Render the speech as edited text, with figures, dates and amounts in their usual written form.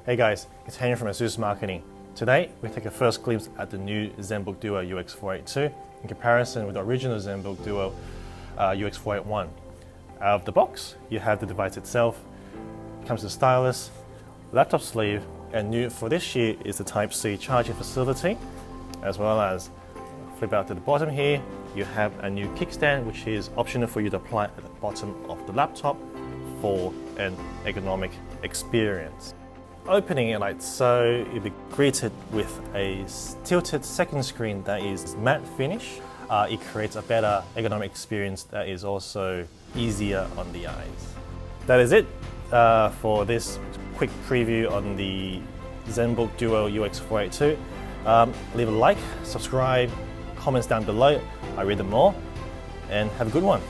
Hey guys, it's Henry from ASUS Marketing. Today, we take a first glimpse at the new ZenBook Duo UX482 in comparison with the original ZenBook Duo UX481. Out of the box, you have the device itself. It comes with a stylus, laptop sleeve, and new for this year is the TypeC Charging facility, as well as flip out to the bottom here, you have a new kickstand which is optional for you to apply at the bottom of the laptop for an ergonomic experience. Opening it like so, you'll be greeted with a tilted second screen that is matte finish. It creates a better ergonomic experience that is also easier on the eyes. That is it for this quick preview on the ZenBook Duo UX482. Leave a like, subscribe, comments down below. I read them all, and have a good one.